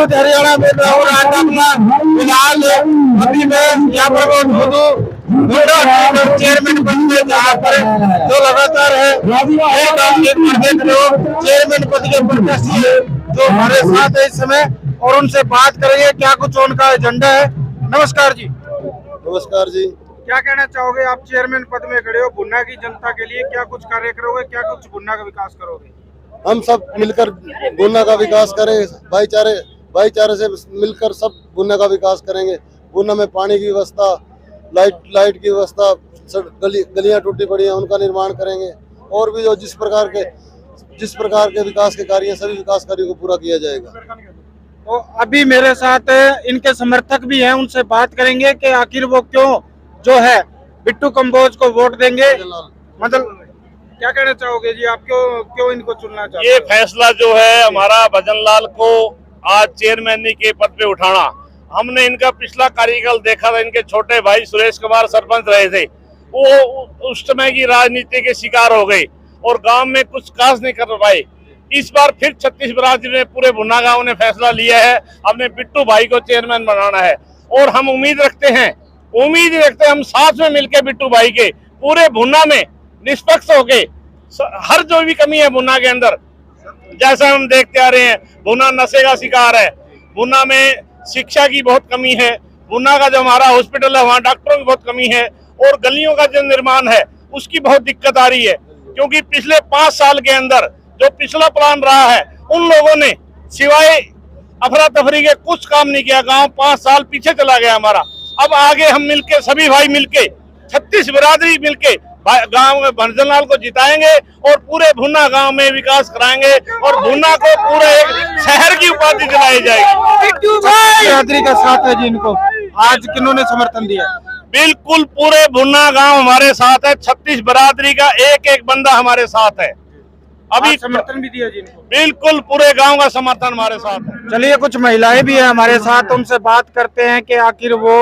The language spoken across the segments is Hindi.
मौजूद हरियाणा में राहुल राठौर। फिलहाल अभी मैं यहाँ पर मौजूद हूँ चेयरमैन पद में, जहाँ पर जो लगातार है चेयरमैन पद के प्रत्याशी है जो हमारे साथ है इस समय, और उनसे बात करेंगे क्या कुछ उनका एजेंडा है। नमस्कार जी। नमस्कार जी। क्या कहना चाहोगे, आप चेयरमैन पद में खड़े हो, भुन्ना की जनता के लिए क्या कुछ कार्य करोगे, क्या कुछ भुन्ना का विकास करोगे? हम सब मिलकर भुन्ना का विकास करें, भाईचारे से मिलकर सब भुन्ना का विकास करेंगे। भुन्ना में पानी की व्यवस्था, लाइट की व्यवस्था, गलियां टूटी पड़ी हैं उनका निर्माण करेंगे, और भी जो जिस प्रकार के विकास के कार्य हैं, सभी विकास कार्यों को पूरा किया जाएगा। तो अभी मेरे साथ इनके समर्थक भी हैं, उनसे बात करेंगे कि आखिर वो क्यों जो है बिट्टू कंबोज को वोट देंगे। मतलब क्या कहना चाहोगे जी, आप क्यों इनको चुनना चाहते? ये फैसला जो है हमारा भजन लाल को आज चेयरमैन के पद पे उठाना, हमने इनका पिछला कार्यकाल देखा था। इनके छोटे भाई सुरेश कुमार सरपंच रहे थे, वो उस समय की राजनीति के शिकार हो गए और गांव में कुछ खास नहीं कर पाए। इस बार फिर 36 बरादरी ने, पूरे भुन्ना गांव ने फैसला लिया है, हमने बिट्टू भाई को चेयरमैन बनाना है। और हम उम्मीद रखते हैं हम साथ में मिलकर बिट्टू भाई के पूरे भुन्ना में निष्पक्ष होके, हर जो भी कमी है भुन्ना के अंदर, जैसा हम देखते आ रहे हैं भुन्ना नशे का शिकार है, भुन्ना में शिक्षा की बहुत कमी है, भुन्ना का जो हमारा हॉस्पिटल है वहाँ डॉक्टरों की बहुत कमी है, और गलियों का जो निर्माण है उसकी बहुत दिक्कत आ रही है। क्योंकि पिछले 5 साल के अंदर जो पिछला प्लान रहा है, उन लोगों ने सिवाय अफरा तफरी के कुछ काम नहीं किया। गांव 5 साल पीछे चला गया हमारा। अब आगे हम मिलके, सभी भाई मिलके, 36 बिरादरी मिलके गांव में भजन लाल को जिताएंगे और पूरे भुन्ना गांव में विकास कराएंगे और भुन्ना को पूरे एक शहर की उपाधि दिलाई जाएगी। बिरादरी का साथ है जी इनको, आज किन्होंने समर्थन दिया? बिल्कुल पूरे भुन्ना गांव हमारे साथ है, 36 बिरादरी का एक एक बंदा हमारे साथ है। अभी समर्थन भी दिया जी इनको? बिल्कुल पूरे गांव का समर्थन हमारे साथ है। चलिए, कुछ महिलाएं भी है हमारे साथ, उनसे बात करते हैं कि आखिर वो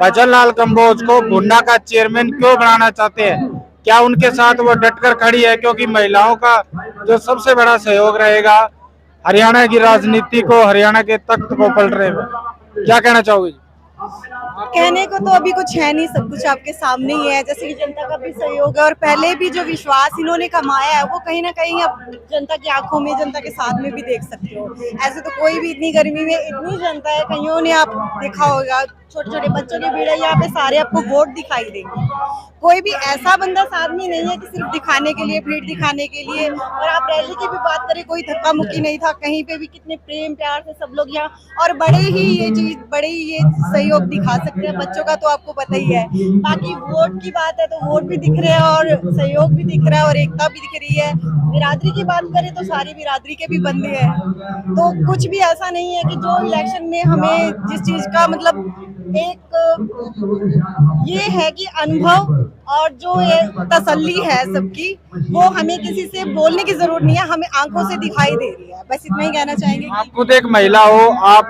भजन लाल कंबोज को भुन्ना का चेयरमैन क्यों बनाना चाहते हैं, क्या उनके साथ वो डटकर खड़ी है, क्योंकि महिलाओं का जो सबसे बड़ा सहयोग रहेगा हरियाणा की राजनीति को, हरियाणा के तख्त को पलटने में। क्या कहना चाहोगे? कहने को तो अभी कुछ है नहीं, सब कुछ आपके सामने ही है। जैसे कि जनता का भी सहयोग है और पहले भी जो विश्वास इन्होंने कमाया है वो कहीं ना कहीं अब जनता की आंखों में, जनता के साथ में भी देख सकते हो। ऐसे तो कोई भी इतनी गर्मी में इतनी जनता है, कहीं ने आप देखा होगा छोटे छोटे बच्चों की भीड़ है यहाँ पे, सारे आपको वोट दिखाई देंगे। कोई भी ऐसा बंदा साथ में नहीं है कि सिर्फ दिखाने के लिए, भीड़ दिखाने के लिए। और आप रैली की भी बात करें, कोई धक्का मुक्की नहीं था कहीं पे भी, कितने प्रेम प्यार से सब लोग यहाँ, और बड़े ही ये सहयोग दिखा सकते हैं। बच्चों का तो आपको पता ही है। बाकी वोट की बात है तो वोट भी दिख रहे हैं और सहयोग भी दिख रहा है और एकता भी दिख रही है। बिरादरी की बात करें तो सारी बिरादरी के भी बंदे हैं, तो कुछ भी ऐसा नहीं है कि जो इलेक्शन में हमें जिस चीज का मतलब एक ये है कि अनुभव और जो ये तसल्ली है सबकी, वो हमें किसी से बोलने की जरूरत नहीं है, हमें आंखों से दिखाई दे रही है। बस इतना ही कहना चाहेंगे। आप खुद एक महिला हो, आप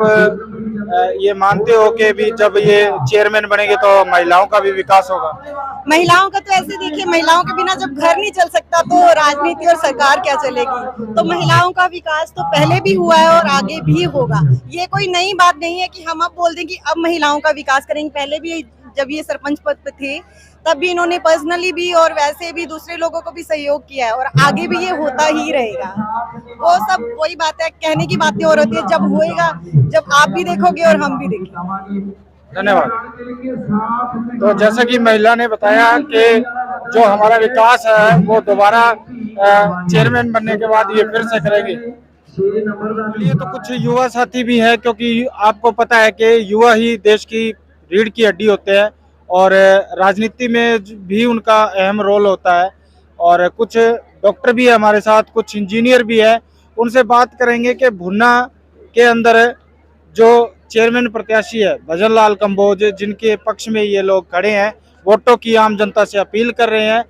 ये मानते हो कि भी जब ये चेयरमैन बनेंगे तो महिलाओं का भी विकास होगा? महिलाओं का तो ऐसे देखिए, महिलाओं के बिना जब घर नहीं चल सकता तो राजनीति और सरकार क्या चलेगी। तो महिलाओं का विकास तो पहले भी हुआ है और आगे भी होगा। ये कोई नई बात नहीं है कि हम अब बोल दें कि अब महिलाओं का विकास करेंगे। पहले भी जब ये सरपंच पद पे थे तब भी इन्होंने पर्सनली भी और वैसे भी दूसरे लोगों को भी सहयोग किया है और आगे भी ये होता ही रहेगा। वो सब वही बात है, कहने की बातें और होती है, जब होएगा, जब आप भी देखोगे और हम भी देखेंगे। धन्यवाद। तो जैसा कि महिला ने बताया कि जो हमारा विकास है वो दोबारा चेयरमैन बनने के बाद ये फिर से करेंगे। ये तो कुछ युवा साथी भी है, क्योंकि आपको पता है कि युवा ही देश की रीढ़ की हड्डी होते हैं और राजनीति में भी उनका अहम रोल होता है। और कुछ डॉक्टर भी है हमारे साथ, कुछ इंजीनियर भी है, उनसे बात करेंगे कि भुन्ना के अंदर जो चेयरमैन प्रत्याशी है भजन लाल कंबोज, जिनके पक्ष में ये लोग खड़े हैं, वोटों की आम जनता से अपील कर रहे हैं,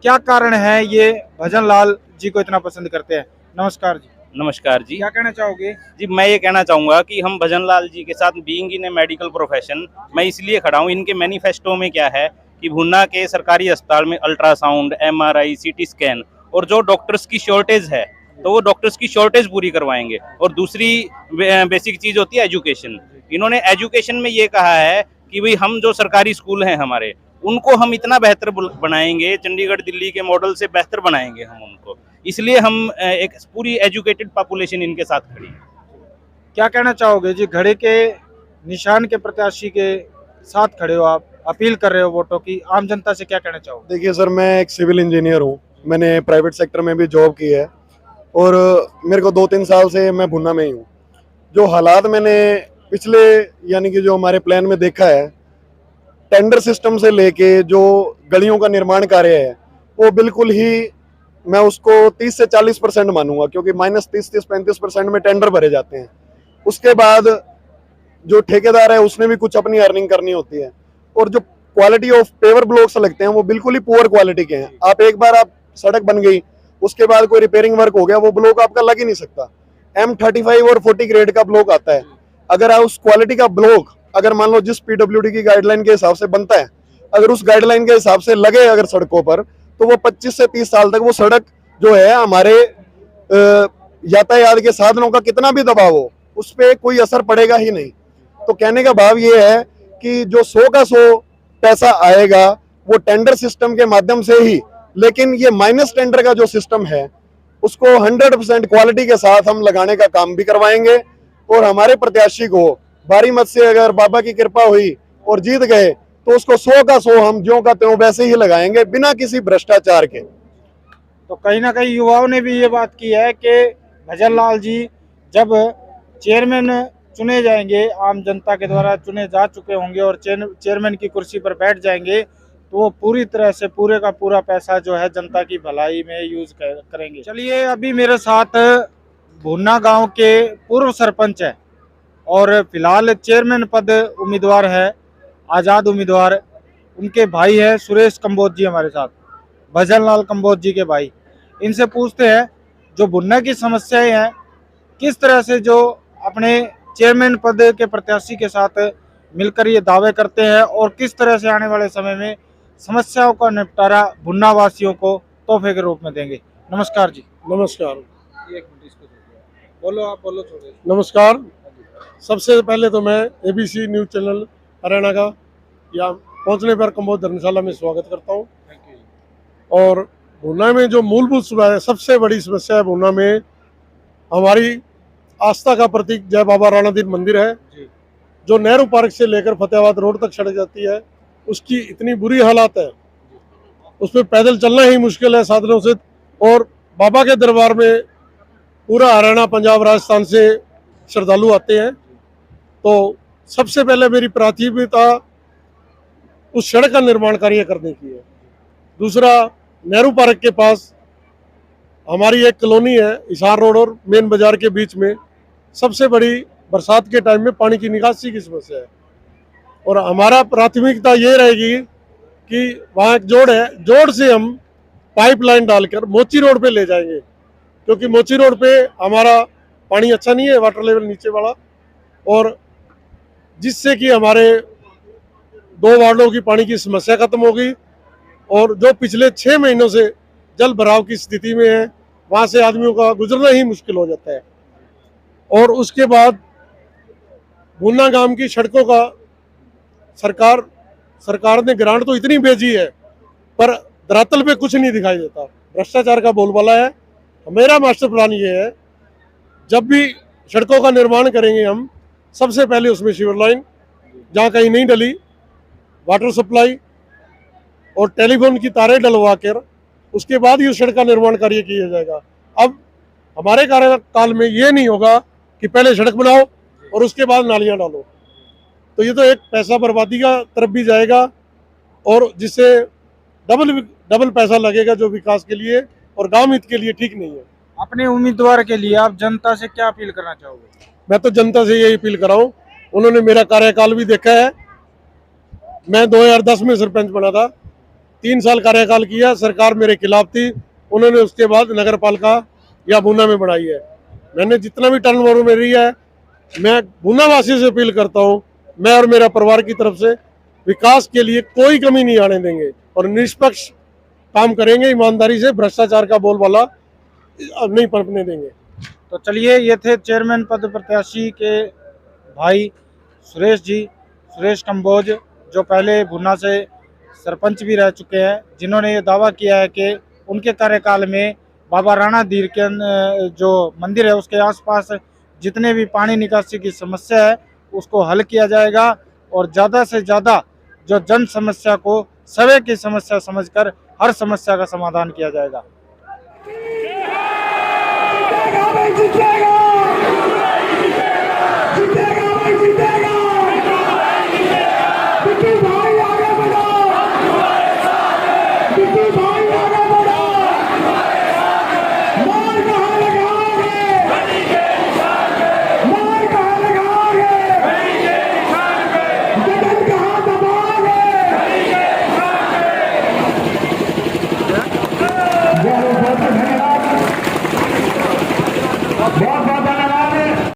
क्या कारण है ये भजन लाल जी को इतना पसंद करते हैं। नमस्कार जी। नमस्कार जी। क्या कहना चाहोगे? जी मैं ये कहना चाहूँगा कि हम भजन लाल जी के साथ, being in A medical profession, मैं इसलिए खड़ा हूँ। इनके मैनिफेस्टो में क्या है कि भुन्ना के सरकारी अस्पताल में अल्ट्रासाउंड, MRI, CT स्कैन और जो डॉक्टर्स की शॉर्टेज है तो वो डॉक्टर्स की शॉर्टेज पूरी करवाएंगे। और दूसरी बेसिक चीज होती है एजुकेशन। इन्होंने एजुकेशन में ये कहा है कि भाई हम जो सरकारी स्कूल हैं हमारे, उनको हम इतना बेहतर बनाएंगे, चंडीगढ़ दिल्ली के मॉडल से बेहतर बनाएंगे हम उनको। इसलिए हम एक पूरी एजुकेटेड पॉपुलेशन इनके साथ खड़ी है। क्या कहना चाहोगे जी, घड़े के निशान के प्रत्याशी के साथ खड़े हो आप, अपील कर रहे हो वोटों की, आम जनता से क्या कहना चाहोगे? देखिए सर, मैं एक सिविल इंजीनियर हूँ, मैंने प्राइवेट सेक्टर में भी जॉब की है और मेरे को 2-3 साल से मैं भुन्ना में ही हूँ। जो हालात मैंने पिछले यानी कि जो हमारे प्लान में देखा है, टेंडर सिस्टम से लेके जो गलियों का निर्माण कार्य है वो बिल्कुल ही मैं उसको 30 से 40% मानूंगा, क्योंकि -30-35% में टेंडर भरे जाते हैं। उसके बाद जो ठेकेदार है उसने भी कुछ अपनी अर्निंग करनी होती है और जो क्वालिटी ऑफ पेवर ब्लॉक्स लगते हैं वो बिल्कुल ही पुअर क्वालिटी के हैं। आप एक बार आप सड़क बन गई, उसके बाद कोई रिपेयरिंग वर्क हो गया, वो ब्लॉक आपका लग ही नहीं सकता। M35 और 40 ग्रेड का ब्लॉक आता है। अगर आप उस क्वालिटी का ब्लॉक अगर मान लो जिस PWD की गाइडलाइन के हिसाब से बनता है, अगर उस गाइडलाइन के हिसाब से लगे अगर सड़कों पर, तो वो 25 से 30 साल तक वो सड़क जो है हमारे यातायात के साधनों का कितना भी दबाव हो उस पर कोई असर पड़ेगा ही नहीं। तो कहने का भाव ये है कि जो 100 का 100 पैसा आएगा वो टेंडर सिस्टम के माध्यम से ही, लेकिन ये माइनस टेंडर का जो सिस्टम है उसको 100% क्वालिटी के साथ हम लगाने का काम भी करवाएंगे। और हमारे प्रत्याशी को भारी मत से अगर बाबा की कृपा हुई और जीत गए तो उसको 100 का 100 हम ज्यों का त्यों वैसे ही लगाएंगे, बिना किसी भ्रष्टाचार के। तो कहीं ना कहीं युवाओं ने भी ये बात की है कि भजन लाल जी जब चेयरमैन चुने जाएंगे, आम जनता के द्वारा चुने जा चुके होंगे और चेयरमैन की कुर्सी पर बैठ जाएंगे, तो वो पूरी तरह से पूरे का पूरा पैसा जो है जनता की भलाई में यूज करेंगे। चलिए, अभी मेरे साथ भुन्ना गांव के पूर्व सरपंच है और फिलहाल चेयरमैन पद उम्मीदवार है, आज़ाद उम्मीदवार, उनके भाई है सुरेश कंबोज जी हमारे साथ, भजन लाल कंबोज जी के भाई। इनसे पूछते हैं जो भुन्ना की समस्याएं हैं, किस तरह से जो अपने चेयरमैन पद के प्रत्याशी के साथ मिलकर ये दावे करते हैं और किस तरह से आने वाले समय में समस्याओं का निपटारा भुन्ना वासियों को तोहफे के रूप में देंगे। नमस्कार जी। नमस्कार। एक मिनट इसको बोलो, आप बोलो थोड़े। नमस्कार। सबसे पहले तो मैं ABC न्यूज़ चैनल हरियाणा का यहाँ पहुँचने पर कंबोज धर्मशाला में स्वागत करता हूँ। और भुन्ना में जो मूलभूत सबसे बड़ी समस्या है, भुन्ना में हमारी आस्था का प्रतीक जय बाबा राणाधीन मंदिर है, जो नेहरू पार्क से लेकर फतेहाबाद रोड तक सड़क जाती है, उसकी इतनी बुरी हालात है, उसमें पैदल चलना ही मुश्किल है साधनों से। और बाबा के दरबार में पूरा हरियाणा, पंजाब, राजस्थान से श्रद्धालु आते हैं। तो सबसे पहले मेरी प्राथमिकता उस सड़क का निर्माण कार्य करने की है। दूसरा, नेहरू पार्क के पास हमारी एक कॉलोनी है, हिसार रोड और मेन बाजार के बीच में सबसे बड़ी बरसात के टाइम में पानी की निकासी की समस्या है। और हमारा प्राथमिकता ये रहेगी कि वहाँ एक जोड़ है, जोड़ से हम पाइपलाइन डालकर मोची रोड पे ले जाएंगे, क्योंकि मोची रोड पे हमारा पानी अच्छा नहीं है, वाटर लेवल नीचे वाला, और जिससे कि हमारे 2 वार्डों की पानी की समस्या खत्म होगी। और जो पिछले 6 महीनों से जल भराव की स्थिति में है, वहाँ से आदमियों का गुजरना ही मुश्किल हो जाता है। और उसके बाद भुन्ना गांव की सड़कों का सरकार ने ग्रांट तो इतनी भेजी है, पर धरातल पे कुछ नहीं दिखाई देता, भ्रष्टाचार का बोलबाला है। मेरा मास्टर प्लान ये है, जब भी सड़कों का निर्माण करेंगे हम, सबसे पहले उसमें सीवर लाइन जहाँ कहीं नहीं डली, वाटर सप्लाई और टेलीफोन की तारें डलवा कर उसके बाद ही उस सड़क का निर्माण कार्य किया जाएगा। अब हमारे कार्यकाल में ये नहीं होगा कि पहले सड़क बनाओ और उसके बाद नालियाँ डालो, तो ये तो एक पैसा बर्बादी का तरफ भी जाएगा और जिससे डबल पैसा लगेगा, जो विकास के लिए और गांव हित के लिए ठीक नहीं है। अपने उम्मीदवार के लिए आप जनता से क्या अपील करना चाहोगे? मैं तो जनता से यही अपील कर रहा हूँ, उन्होंने मेरा कार्यकाल भी देखा है। मैं 2010 में सरपंच बना था, 3 साल कार्यकाल किया, सरकार मेरे खिलाफ थी, उन्होंने उसके बाद नगर पालिका या भुन्ना में बढ़ाई है। मैंने जितना भी टर्नओवर में रही है, मैं भुन्ना वासियों से अपील करता हूँ, मैं और मेरा परिवार की तरफ से विकास के लिए कोई कमी नहीं आने देंगे और निष्पक्ष काम करेंगे, ईमानदारी से, भ्रष्टाचार का बोलबाला अब नहीं पनपने देंगे। तो चलिए, ये थे चेयरमैन पद प्रत्याशी के भाई सुरेश कंबोज, जो पहले भुन्ना से सरपंच भी रह चुके हैं, जिन्होंने ये दावा किया है कि उनके कार्यकाल में बाबा राणा धीर के जो मंदिर है उसके आसपास जितने भी पानी निकासी की समस्या है उसको हल किया जाएगा और ज़्यादा से ज़्यादा जो जन समस्या को सवे की समस्या समझकर हर समस्या का समाधान किया जाएगा। बहुत बहुत